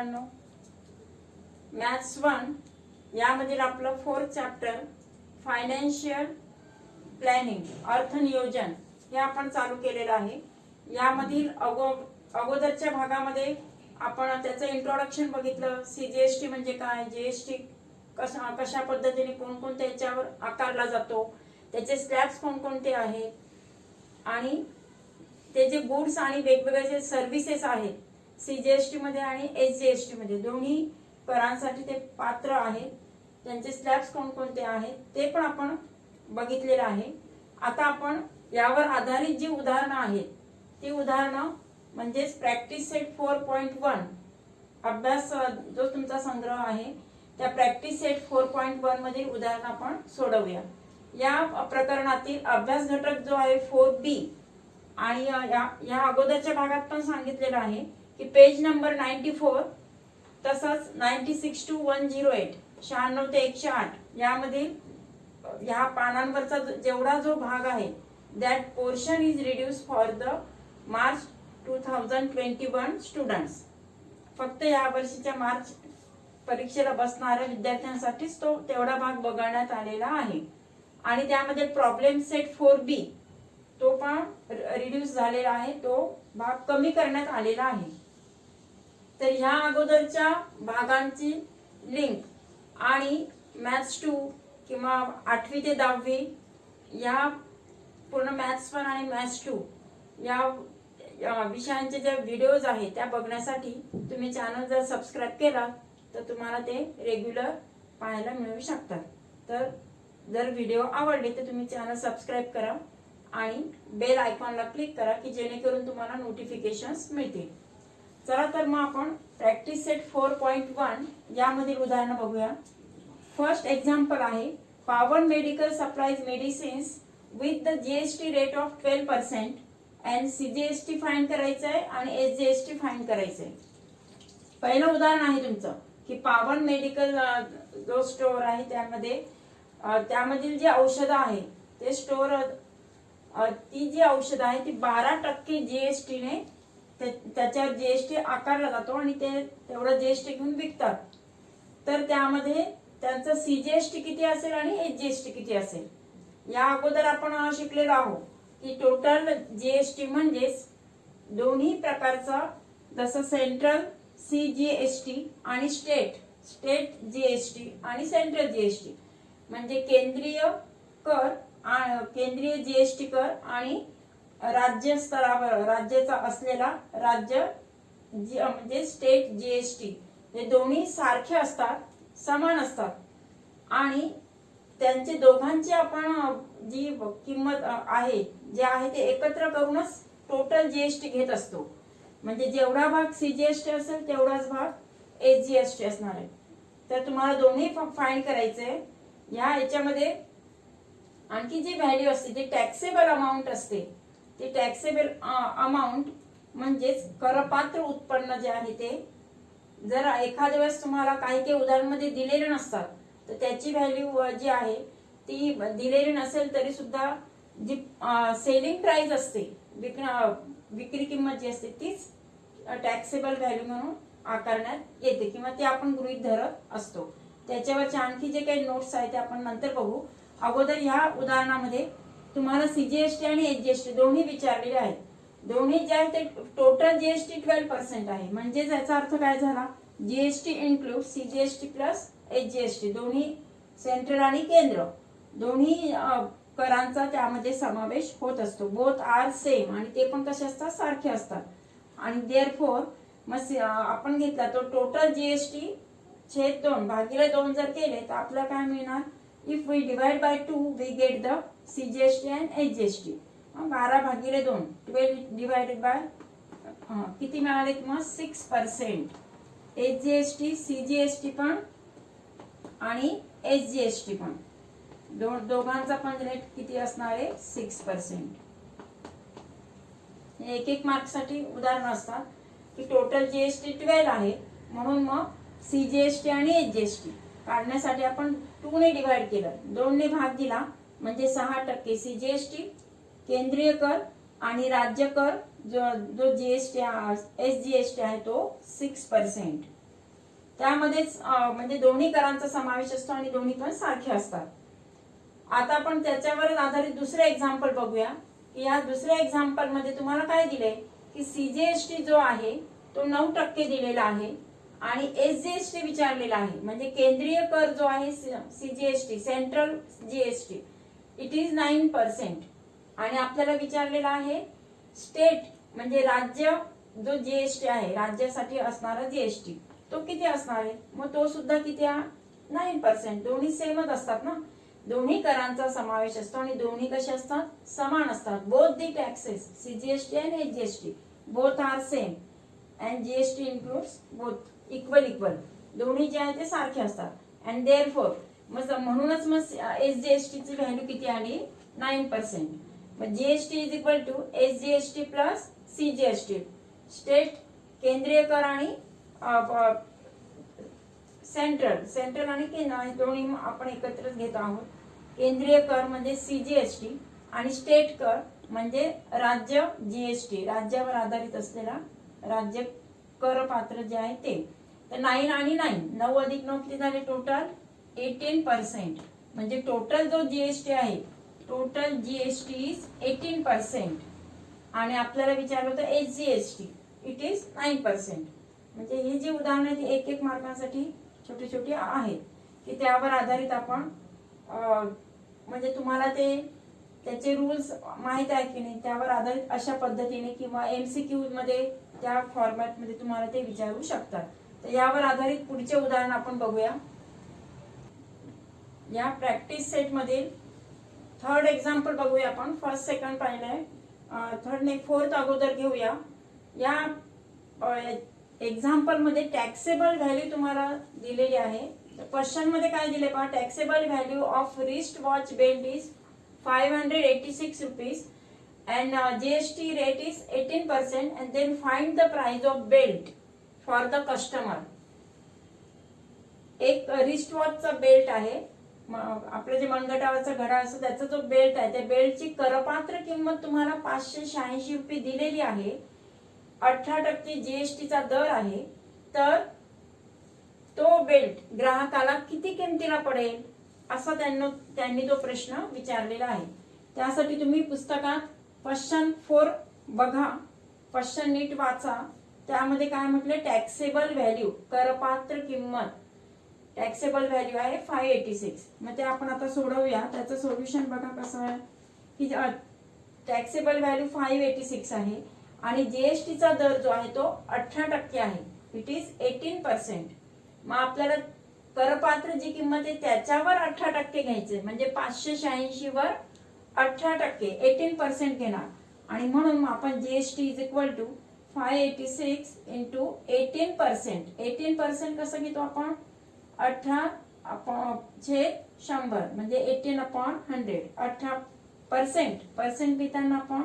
मित्रांनो, मॅथ्स 1 यामधील आपलं 4th चॅप्टर फायनान्शियल प्लॅनिंग अर्थनियोजन हे आपण चालू केलेलं आहे। यामधील अगोदरच्या भागामध्ये आपण त्याचं इंट्रोडक्शन बघितलं, सीजीएसटी म्हणजे काय, जीएसटी कशा पद्धतीने कोणकोणत्या याच्यावर आकारला जातो, त्याचे स्लॅब्स कोणकोणते आहेत आणि ते जे गुड्स आणि वेगवेगळे जे सर्व्हिसेस आहेत सीजीएसटी मध्ये आणि एसजीएसटी मध्ये दोन्ही करांसाठी ते पात्र आहेत, त्यांचे स्लॅब्स कोणकोणते आहेत ते पण आपण बघितलेलं आहे। आता आपण यावर आधारित जी उदाहरणं आहेत ती उदाहरणं म्हणजे प्रॅक्टिस सेट 4.1 अभ्यास जो तुमचा संग्रह आहे त्या प्रॅक्टिस सेट 4.1 मधील उदाहरण आपण सोडवूया। या प्रकरणातील अभ्यास घटक जो आहे 4B आणि या अगोदरच्या भागात पण सांगितलेलं आहे की पेज नंबर 94 तसंच 96 to 108 96 ते 108 यामधील या पानांवरचा जेवढा जो भाग आहे that portion is reduced for the March 2021 students। फक्त या वर्षीच्या मार्च परीक्षेला बसणाऱ्या विद्यार्थ्यांसाठीच तो तेवढा भाग बघण्यात आलेला आहे आणि त्यामध्ये प्रॉब्लेम सेट 4B तो पण रिड्यूस झालेला आहे, तो भाग कमी करण्यात आलेला आहे। तर ह्या अगोदरच्या भागांची लिंक आणि मॅथ्स 2 किंवा 8वी ते 10वी या पूर्ण मॅथ्स 1 आणि मॅथ्स 2 या विषयांचे जे व्हिडिओज आहेत त्या बघण्यासाठी तुम्ही चॅनल जर सबस्क्राईब केला तर तुम्हाला ते रेग्युलर पाहायला मिळू शकतात। तर जर व्हिडिओ आवडले तर तुम्ही चॅनल सबस्क्राईब करा आणि बेल आयकॉनला क्लिक करा की जेणेकरून तुम्हाला नोटिफिकेशन्स मिळतील। चला तर मग आपण प्रॅक्टिस सेट 4.1 यामधील उदाहरण बघूया। फर्स्ट एक्झाम्पल आहे power medical supplies medicines with the GST rate of 12% and CGST find करायचं आहे आणि एसजीएसटी फाइंड करायचं आहे। पहिलं उदाहरण आहे तुमचं की पॉवर मेडिकल जो स्टोअर आहे त्यामधील जी औषधं आहे ते स्टोअर ती जी औषधं आहे ती 12% जीएसटीने त्याच्यावर जीएसटी आकारला जातो आणि ते तेवढं जीएसटी घेऊन विकतात। तर त्यामध्ये त्यांचं सीजीएसटी किती असेल आणि एसजीएसटी किती असेल या अगोदर आपण शिकलेलो आहोत की टोटल जीएसटी म्हणजेच दोन्ही प्रकारचा जसं सेंट्रल सीजीएसटी आणि स्टेट जीएसटी आणि सेंट्रल जीएसटी म्हणजे केंद्रीय जीएसटी कर आणि राज्य स्तरावर राज्याचा असलेला राज्य म्हणजे स्टेट जीएसटी हे दोन्ही सारखे असतात, समान असतात आणि त्यांचे दोघांची आपण जी किंमत आहे जे आहे ते एकत्र करूनच टोटल जीएसटी घेत असतो। म्हणजे जेवढा भाग सीजीएसटी असेल तेवढाच भाग एसजीएसटी असणार आहे। तर तुम्हाला दोन्ही फाइंड करायचे। याच्यामध्ये आणखी जी व्हॅल्यू असते ती टॅक्सेबल अमाऊंट असते, ती टॅक्सेबल अमाऊंट म्हणजेच करपात्र उत्पन्न जे आहे ते जर एखाद्या वेळेस तुम्हाला काही उदाहरणामध्ये दिलेले नसतात तर त्याची व्हॅल्यू जी आहे ती दिलेली नसेल तरी सुद्धा जी सेलिंग प्राइस असते विक्री किंमत जी असते तीच टॅक्सेबल व्हॅल्यू म्हणून आकारण्यात येते किंवा ती आपण गृहीत धरत असतो। त्याच्यावरचे आणखी जे काही नोट्स आहेत ते आपण नंतर बघू। अगोदर ह्या उदाहरणामध्ये तुम्हाला सीजीएसटी आणि एसजीएसटी दोन्ही विचारलेले आहेत। दोन्ही जे आहे ते टोटल जीएसटी 12% आहे, म्हणजे याचा अर्थ काय झाला, GST include CGST plus SGST दोन्ही सेंट्रल आणि केंद्र दोन्ही करांचा त्यामध्ये समावेश होत असतो। बोथ आर सेम आणि ते पण कसे असतात, सारखे असतात आणि देअरफॉर मग आपण घेतला तो टोटल जीएसटी छेद 2 भागिले 2 जर केले तर आपल्याला काय मिळणार, if we divide by 2 we get the CGST and SGST. 12 भागिले 2 12 डिवाइडेड बाय किती मिळाले मग 6%। एसजीएसटी सीजीएसटी पण आणि एसजीएसटी पण दोघांचा पण रेट किती असणार आहे 6%। एक एक मार्क साठी उदाहरण असतात की टोटल जीएसटी 12 आहे म्हणून मग सीजीएसटी आणि एसजीएसटी काढण्यासाठी आपण 2 ने डिवाइड केलं, 2 ने भाग दिला म्हणजे 6% सीजीएसटी केंद्रीय कर आणि राज्य कर जो जीएसटी एसजीएसटी आहे तो 6%। त्यामध्येच म्हणजे दोन्ही करांचा समावेश असतो आणि दोन्ही पण सारखे असतात. आता आपण त्याच्यावर आधारित दुसरे एक्झाम्पल बघूया की या दुसऱ्या एक्झाम्पल मध्ये तुम्हाला काय दिले की सीजीएसटी जो आहे तो 9% दिलेला आहे आणि एसजीएसटी विचारलेला आहे. म्हणजे केंद्रीय कर जो आहे CGST central GST it is 9% आणि आपल्याला विचारलेला आहे स्टेट म्हणजे राज्य जो जीएसटी आहे राज्यासाठी असणारा जीएसटी तो किती असणार आहे. मग तो सुद्धा किती आहे 9%. दोन्ही सेमच असतात ना, दोन्ही करांचा समावेश असतो आणि दोन्ही कसे असतात समान असतात. Both the taxes CGST and SGST both are same and GST includes both equal दोन्ही जे आहे ते सारखे असतात अँड देअरफॉर म्हणूनच मग एसजीएसटी ची व्हॅल्यू किती आली 9%. मग GST is equal to SGST plus CGST. State केंद्रीय कर आणि सेंट्रल आणि केंद्र दोन्ही आपण एकत्रच घेत आहोत. केंद्रीय कर म्हणजे सीजीएसटी आणि स्टेट कर म्हणजे राज्य जीएसटी राज्यावर आधारित असलेला राज्य करपात्र जे आहे ते. तर 9 आणि 9 अधिक 9 किती झाले टोटल 18%. म्हणजे टोटल जो जीएसटी आहे टोटल जीएसटी इज 18% आणि आपल्याला विचारलं होतं एसजीएसटी इट इज 9%. म्हणजे हे जे उदाहरण आहे ते 1-1 मार्कांसाठी छोटे छोटे आहेत की त्यावर आधारित आपण म्हणजे तुम्हाला ते त्याचे रूल्स माहित आहे की नाही त्यावर आधारित अशा पद्धतीने किंवा एमसीक्यू मध्ये त्या फॉर्मॅट मध्ये तुम्हाला ते विचारू शकतात. तर यावर आधारित पुढचे उदाहरण आपण बघूया. या प्रॅक्टिस सेट मध्ये थर्ड एक्झाम्पल बघूया आपण. फर्स्ट सेकंड पाहिलंय, थर्ड ने फोर्थ अगोदर घेऊया. या एक्झाम्पल मध्ये टॅक्सेबल व्हॅल्यू तुम्हाला दिलेली आहे. क्वेश्चन मध्ये काय दिले पहा, taxable value of wrist watch belt is 586 rupees and GST rate is 18% and then find the price of belt for the customer. एक रिस्ट वॉचचा बेल्ट आहे, आपलं जे मनगटावरचा घड्याळ असतो त्याचा जो बेल्ट आहे त्या बेल्टची करपात्र किंमत तुम्हाला 586 रुपये दिलेली आहे. 18% जीएसटीचा दर आहे. तर तो बेल्ट ग्राहकाला किती किमतीला पडेल असा त्यांनी तो प्रश्न विचारलेला आहे. त्यासाठी तुम्ही पुस्तकात क्वेश्चन 4 बघा, क्वेश्चन नीट वाचा. त्यामध्ये काय म्हटले टॅक्सेबल व्हॅल्यू करपात्र किंमत टॅक्सेबल व्हॅल्यू आहे 586. मग ते आपण आता सोडवूया. त्याचं सोल्युशन बघा कसं आहे की टॅक्सेबल व्हॅल्यू 586 आहे आणि जीएसटीचा दर जो आहे तो 18% आहे. It is 18%. मग आपल्याला करपात्र जी किंमत आहे त्याच्यावर 18% घ्यायचे म्हणजे 586 वर 18% 18% घेणार आणि म्हणून आपण GST is equal to 586 into 18%. 18% कसं घेतो आपण 18/100 म्हणजे 18/100. 18% घेताना आपण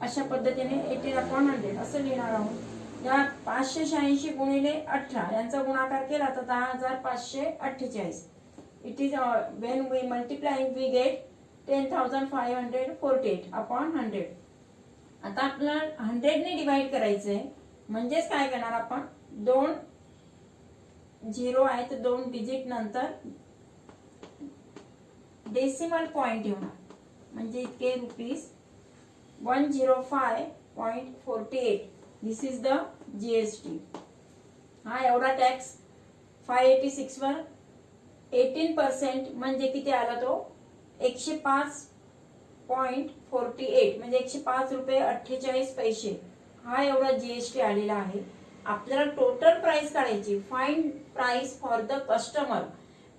अशा पद्धतीने 18/100 असं लिहिणार आहोत. या 586 गुणिले 18 यांचा गुणाकार केला तर 10,548. It is when we multiplying we get 10,548/100. आता आपल्याला 100 ने डिवाइड करायचंय म्हणजेच काय करणार आपण 2 झिरो आहे तर 2 डिजिट नंतर डेसिमल पॉइंट येणार म्हणजे इतके rupees 105.48. This is the GST. हा एवढा टॅक्स 586 वर 18% म्हणजे किती आला तो 105.48 म्हणजे 105 रुपये 48 पैसे. हा एवढा जीएसटी आलेला आहे. आपल्याला टोटल प्राइस काढायची, find price for the customer.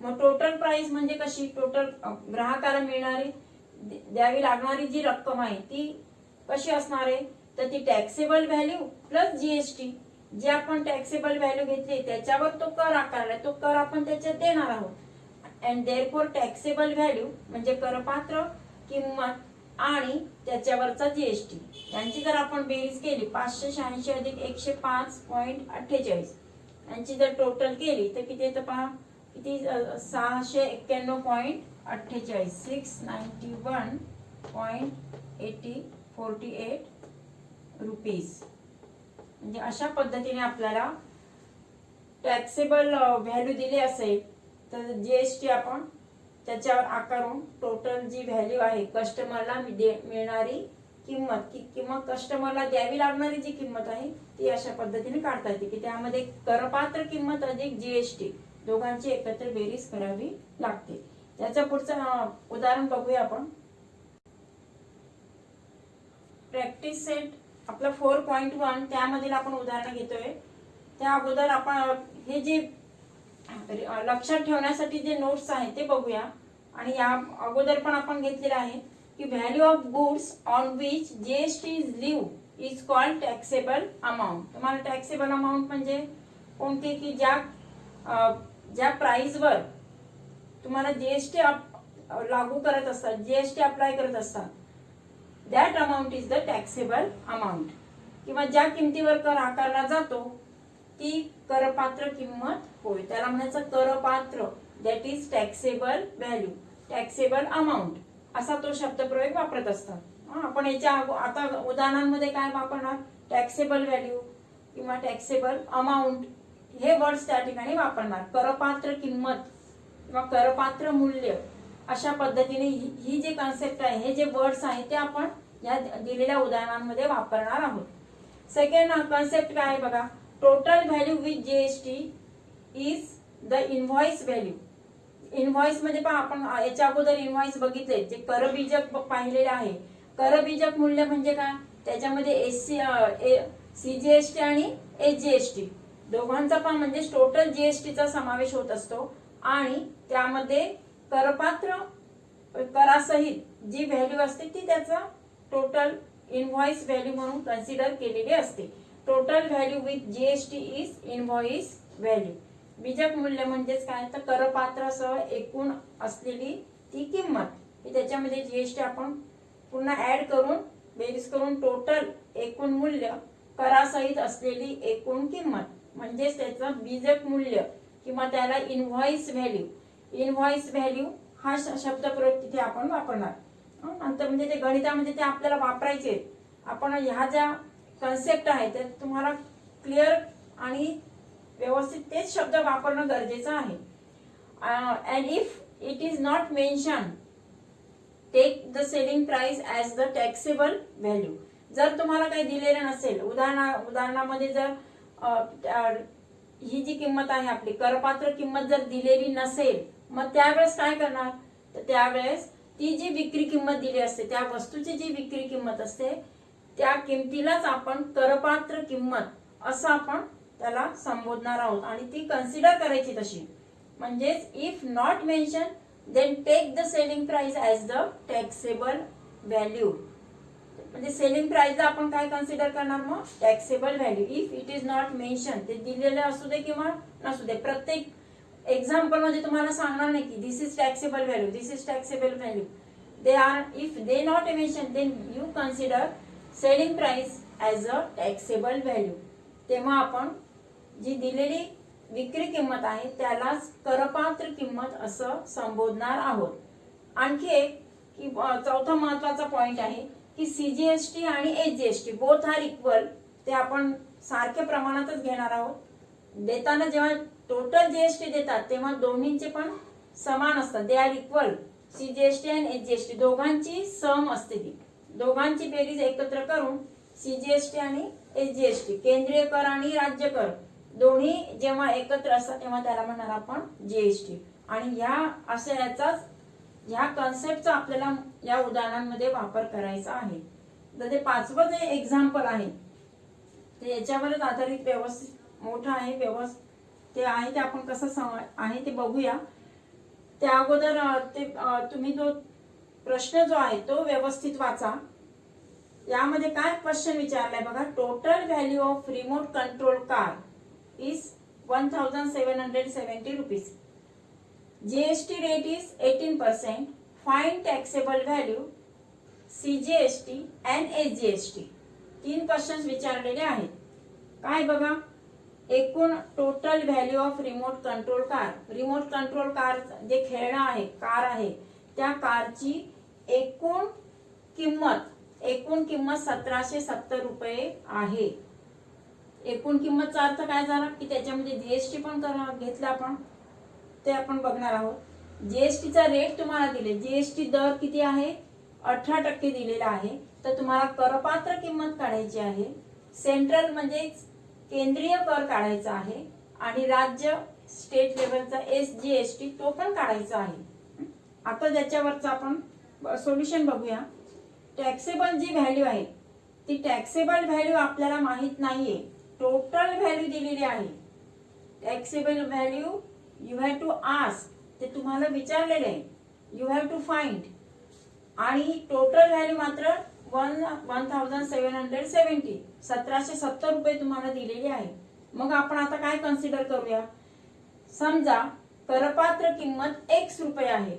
मग टोटल प्राइस म्हणजे कशी टोटल ग्राहकाला मिळणारी द्यावी लागणारी जी रक्कम आहे ती कशी असणार आहे तर ती टॅक्सेबल व्हॅल्यू प्लस जीएसटी. जे आपण टॅक्सेबल व्हॅल्यू घेतली त्याच्यावर तो कर आकारलाय तो कर आपण त्याच्यात देणार आहोत. अँड देअरफॉर टॅक्सेबल व्हॅल्यू म्हणजे करपात्र किंमत आणि त्याच्यावरचा जीएसटी यांची जर आपण बेरीज केली 586 अधिक 105.48 यांची जर टोटल केली तर किती येतं पहा किती 691.48 691.48 रुपीज. म्हणजे अशा पद्धतीने आपल्याला टॅक्सेबल व्हॅल्यू दिली असेल तर जीएसटी आपण त्याच्यावर आकारून टोटल जी व्हॅल्यू आहे कस्टमरला मिळणारी किंमत किंवा कस्टमरला द्यावी लागणारी जी किंमत आहे ती अशा पद्धतीने काढता येते की त्यामध्ये करपात्र किंमत अधिक जीएसटी दोघांची एकत्र बेरीज करावी लागते. त्याचं पुढचं उदाहरण बघूया आपण. प्रॅक्टिस सेट आपलं 4.1 त्यामधील आपण उदाहरण घेतोय. त्या अगोदर आपण हे जे लक्षात ठेवण्यासाठी जे नोट्स आहेत ते बघूया. आणि या अगोदर पण आपण घेतलेलं आहे की value of goods on which GST is leave is called taxable amount. तुम्हाला टॅक्सेबल अमाऊंट म्हणजे कोणते की ज्या प्राइसवर तुम्हाला जीएसटी लागू करत असतात, जीएसटी अप्लाय करत असतात, that amount is the taxable amount. किंवा ज्या किमतीवर कर आकारला जातो ती करपात्र किंमत होय, त्याला म्हणायचं करपात्र, that is taxable value, taxable amount असा तो शब्दप्रयोग वापरत असतात. आपण याच्या आता उदाहरणांमध्ये काय वापरणार, टॅक्सेबल व्हॅल्यू किंवा टॅक्सेबल अमाऊंट हे वर्ड्स त्या ठिकाणी वापरणार. करपात्र किंमत किंवा करपात्र मूल्य अशा पद्धतीने ही जे कॉन्सेप्ट आहे, हे जे वर्ड्स आहेत ते आपण या दिलेल्या उदाहरणांमध्ये वापरणार आहोत. सेकंड कॉन्सेप्ट काय आहे बघा, total value with GST is the invoice value. Invoice म्हणजे पहा आपण याच्या अगोदर इनव्हॉइस बघितले, जे करबीजक पाहिलेले आहे. करबीजक मूल्य म्हणजे काय, त्याच्यामध्ये सीजीएसटी आणि एसजीएसटी दोघांचा पण म्हणजे टोटल जीएसटीचा समावेश होत असतो. आणि त्यामध्ये करपात्र करासहित जी व्हॅल्यू असते ती त्याचा टोटल इनव्हॉइस व्हॅल्यू म्हणून कन्सिडर केलेली असते. Total value with GST is invoice value. बीजक मूल्य म्हणजेच काय, तर करपात्रासह एकूण असलेली ती किंमत, त्याच्यामध्ये जीएसटी आपण पुन्हा ऍड करून बेरीज करून टोटल एकूण मूल्य करासहित असलेली एकूण किंमत म्हणजेच त्याचं बीजक मूल्य किंवा त्याला इनव्हॉइस व्हॅल्यू. इनव्हॉइस व्हॅल्यू हा शब्दप्रयोग तिथे आपण वापरणार. नंतर म्हणजे ते गणितामध्ये ते आपल्याला वापरायचे. आपण ह्या ज्या कन्सेप्ट आहेत ते तुम्हाला क्लिअर आणि व्यवस्थित तेच शब्द वापरणं गरजेचं आहे. And if it is not mention take the selling price as the taxable value. जर तुम्हाला काही दिलेलं नसेल, उदाहरणामध्ये जर ही जी किंमत आहे आपली करपात्र किंमत जर दिलेली नसेल, मग त्यावेळेस काय करणार, तर त्यावेळेस ती जी विक्री किंमत दिली असते, त्या वस्तूची जी विक्री किंमत असते त्या किमतीलाच आपण करपात्र किंमत असं आपण त्याला संबोधणार आहोत आणि ती कन्सिडर करायची तशी. म्हणजेच if not mention then take the selling price as the taxable value. म्हणजे सेलिंग प्राइसला आपण काय कन्सिडर करणार, मग taxable value. If it is not mention, ते दिलेले असू दे किंवा नसू दे, प्रत्येक एक्झाम्पल मध्ये तुम्हाला सांगणार नाही की this is taxable value, this is taxable value. They are if they not mention then you consider selling price as a taxable value. तेव्हा आपण जी दिलेली विक्री किंमत आहे त्यालाच करपात्र किंमत असं संबोधणार आहोत. आणखी एक की चौथा महत्वाचा पॉइंट आहे की सीजीएसटी आणि एसजीएसटी बोथ आर इक्वल. ते आपण सारख्या प्रमाणातच घेणार आहोत. देताना जेव्हा टोटल जीएसटी देतात तेव्हा दोन्हींचे पण समान असतात. They are equal. सीजीएसटी आणि एसजीएसटी दोघांची सम असते, ती दोघांची बेरीज एकत्र करून सीजीएसटी आणि एसजीएसटी केंद्रीय कर आणि राज्य कर दोन्ही जेव्हा एकत्र असतात तेव्हा त्याला म्हणणार आपण जीएसटी. आणि ह्या कॉन्सेप्टचा आपल्याला या उदाहरणांमध्ये वापर करायचा आहे. तर ते पाचवं जे एक्झाम्पल आहे ते याच्यावरच आधारित व्यवस्थित मोठं आहे, ते आहे ते आपण कसं आहे ते बघूया. त्या अगोदर ते तुम्ही तो प्रश्न जो आहे तो व्यवस्थित वाचा. यामध्ये काय क्वेश्चन विचारलाय बघा, total value of remote control car is 1770 rupees. GST rate is 18%. Find taxable value CGST and SGST. 3 questions विचारलेले आहेत. काय बघा, एकूण total value of remote control car. Remote control car जे खेळणं आहे, कार आहे, त्या कारची एकूण किंमत 1770 रुपये आहे. एकूण किंमतचा अर्थ काय झाला की त्याच्यामध्ये जीएसटी पण घेतला आपण, ते आपण बघणार आहोत। जीएसटीचा रेट तुम्हाला दिले, जीएसटी दर किती आहे 18% दिलेला आहे। तर तुम्हाला करपात्र किंमत काढायची आहे, सेंट्रल म्हणजे केंद्रीय कर काढायचा आहे आणि राज्य स्टेट लेवलचा SGST तो पण काढायचा आहे। आता त्याच्यावरच आपण सोल्युशन बघूया। टॅक्सेबल जी व्हॅल्यू आहे ती टॅक्सेबल व्हॅल्यू आपल्याला माहित नाहीये, टोटल व्हॅल्यू दिलेली आहे। Taxable value you have to ask, ते तुम्हाला विचारलेले आहे, यू हॅव टू फाइंड। आणि टोटल व्हॅल्यू मात्र 1770 1770 रुपये तुम्हाला दिलेली आहे। मग आपण आता काय कन्सिडर करूया, समजा करपात्र किंमत X रुपये आहे।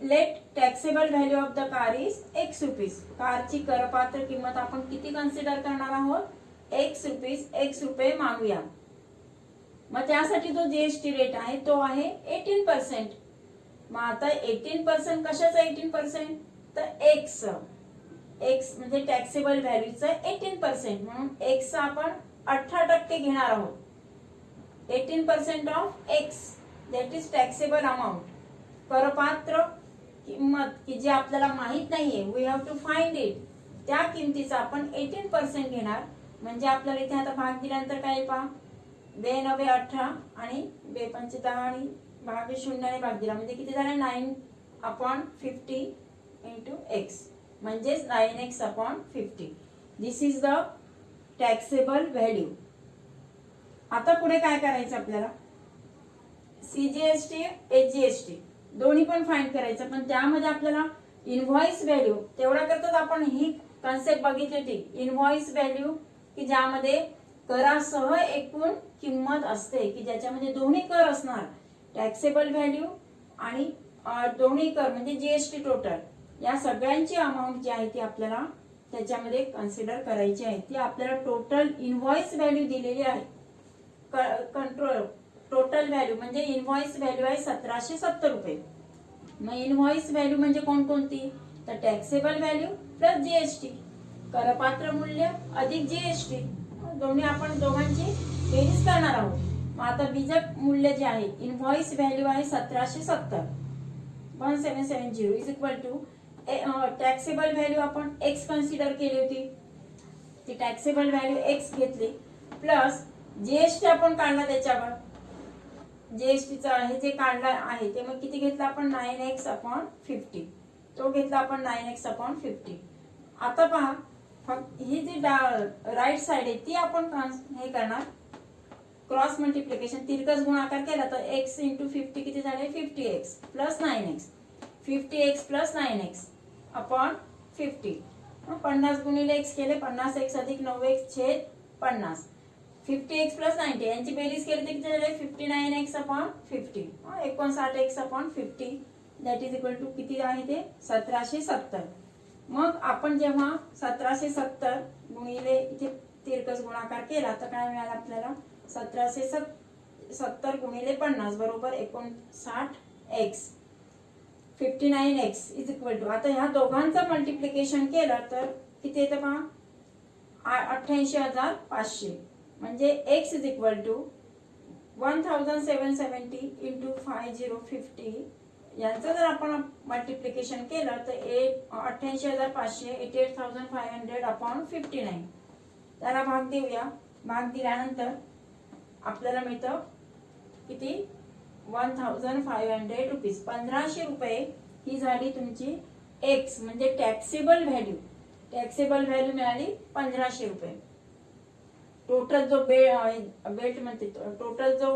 Let taxable value of the car is X rupees. कारची करपात्र किंमत आपण किती कन्सिडर करणार आहोत, X रुपीज, X रुपये मानूया। मग त्यासाठी जो जीएसटी रेट आहे तो आहे 18%। मग आता 18% कशाचा 18%, तर X म्हणजे टॅक्सेबल व्हॅल्यूचा 18%, म्हणून X आपण 18% घेणार आहोत। 18% of X that is taxable amount, करपात्र किंमत की जी आपल्याला माहित नाहीये, we have to find it, त्या किमतीचा आपण 18% घेणार। म्हणजे आपल्याला इथे आता भाग दिल्यानंतर काय पहा, 2 9 18 आणि 2 5 10 आणि भाग 0 ने भाग दिला म्हणजे किती झाले 9/50 इंटू X, म्हणजे 9x/50। This is the taxable value. आता पुढे काय करायचं आपल्याला, CGST HGST दोन्ही पण फाइंड करायचं, पण त्यामध्ये आपल्याला इनव्हॉइस व्हॅल्यू तेवढा करताच आपण ही कन्सेप्ट बघितली होती, इनव्हॉइस व्हॅल्यू की ज्यामध्ये करासह एकूण किंमत असते, की ज्याच्यामध्ये दोन्ही कर असणार, टॅक्सेबल व्हॅल्यू आणि दोन्ही कर म्हणजे जीएसटी टोटल, या सगळ्यांची अमाऊंट जी आहे ती आपल्याला त्याच्यामध्ये कन्सिडर करायची आहे। ती आपल्याला टोटल इनव्हॉइस व्हॅल्यू दिलेली आहे। कंट्रोल टोटल व्हॅल्यू म्हणजे इनव्हॉइस व्हॅल्यू आहे 1770 रुपये। मग इनव्हॉइस व्हॅल्यू म्हणजे कोणकोणती, तर टॅक्सेबल व्हॅल्यू प्लस जीएसटी, करपात्र मूल्य अधिक जीएसटी, दोघांची बेरीज करणार आहोत। मग आता बीजक मूल्य जे आहे, इनव्हॉइस व्हॅल्यू आहे 1770, 1770 is equal to taxable value आपण X कन्सिडर केली होती, ती टॅक्सेबल व्हॅल्यू X घेतली प्लस जीएसटी आपण काढला, त्याच्यावर जीएसटीचा आहे जे काढला आहे ते मग किती घेतला आपण 9x/50, तो घेतला आपण 9x/50। आता पहा फक्त ही जी राईट साइड आहे ती आपण हे करणार क्रॉस मल्टिप्लिकेशन, तिरकस गुणाकार केला तर x × 50 किती झाले 50x plus 9x, 50x plus 9x/50। 50 गुणिले x केले 50x अधिक 9x छेद 50, 50x प्लस 90 यांची बेरीज केली तर किती झाले 59x/50, 59x/50 that is equal to किती आहे ते 1770। मग आपण जेव्हा 1770 गुणिले इथे तिरकस गुणाकार केला तर काय मिळालं आपल्याला 1770 गुणिले 50 बरोबर 59x, 59x is equal to, आता ह्या दोघांचं मल्टिप्लिकेशन केलं तर किती येतं पहा 88,500, म्हणजे x is equal to 1770 into 5050 यांचं जर आपण मल्टिप्लिकेशन केलं तर 88,500 88,500/59, त्याला भाग देऊया। भाग दिल्यानंतर आपल्याला मिळतं किती 1500 रुपीज, 1500 रुपये ही झाली तुमची X म्हणजे टॅक्सेबल व्हॅल्यू। टॅक्सेबल व्हॅल्यू मिळाली 1500 रुपये। टोटल जो बेल्ट म्हणते टोटल जो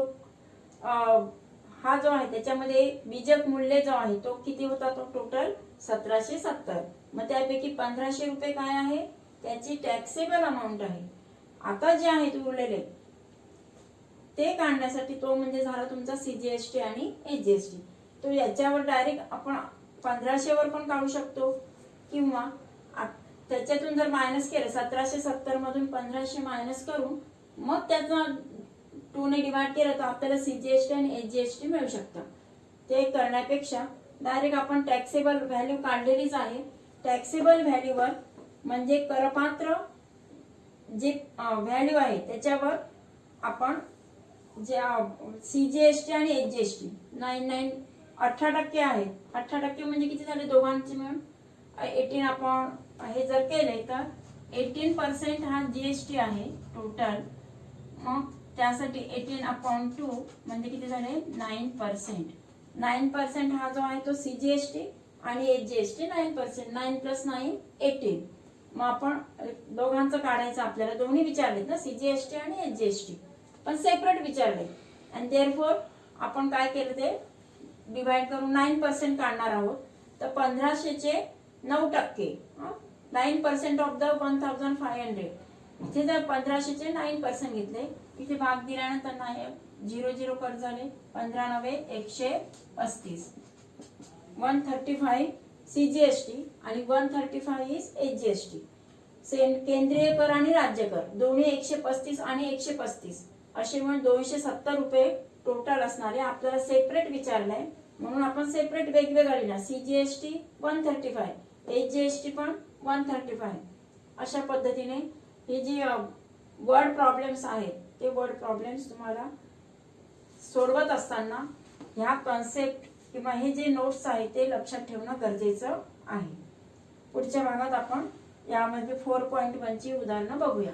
हा जो आहे त्याच्यामध्ये बीजक मूल्य जो आहे तो किती होता, तो टोटल 1770। मग त्यापैकी 1500 रुपये काय आहे त्याची टॅक्सेबल अमाऊंट आहे। आता जे आहे ते उरलेले ते काढण्यासाठी तो म्हणजे झाला तुमचा CGST आणि HGST, तो याच्यावर डायरेक्ट आपण 1500 वर पण काढू शकतो किंवा त्याच्यातून जर मायनस केलं 1770 मधून 1500 मायनस करून मग त्याचा 2 ने डिवाइड केलं तर आपल्याला CGST आणि HGST मिळू शकतं। ते करण्यापेक्षा डायरेक्ट आपण टॅक्सेबल व्हॅल्यू काढलेलीच आहे, टॅक्सेबल व्हॅल्यूवर म्हणजे करपात्र जे व्हॅल्यू आहे त्याच्यावर आपण जे CGST आणि HGST 18% आहे. 18% म्हणजे किती झाले दोघांचे मिळून 18 आपण हे जर केले तर 18% हा GST आहे टोटल. मग त्यासाठी 18/2 म्हणजे किती झाले 9%. 9% हा जो आहे तो CGST आणि HGST 9%. 9 + 9 18. मग आपण दोघांचं काढायचं आपल्याला. दोन्ही विचारलेत ना CGST आणि HGST पण सेपरेट विचारले. आणि देअरफॉर आपण काय केलं ते डिवाइड करून 9% काढणार आहोत. तर 1500चे 9%. 9% ऑफ द 1500. इथे जर 1500चे 9% घेतले इथे भाग दिल्यानंतर नाही 0 0 कट झाले. 15 9 135. 135 CGST आणि 135 इज HGST. केंद्रीय कर आणि राज्य कर दोन्ही 135 आणि 135 असे मिळून 270 रुपये टोटल असणारे. आपल्याला सेपरेट विचारलंय म्हणून आपण सेपरेट वेगवेगळा लिहिला. CGST 135, HGST पण 135. अशा पद्धतीने हे जी वर्ड प्रॉब्लेम्स आहेत ते वर्ड प्रॉब्लेम्स तुम्हाला सोडवत असताना ह्या कॉन्सेप्ट किंवा हे जे नोट्स आहेत ते लक्षात ठेवणं गरजेचं आहे. पुढच्या भागात आपण यामध्ये 4.1 ची उदाहरणं बघूया.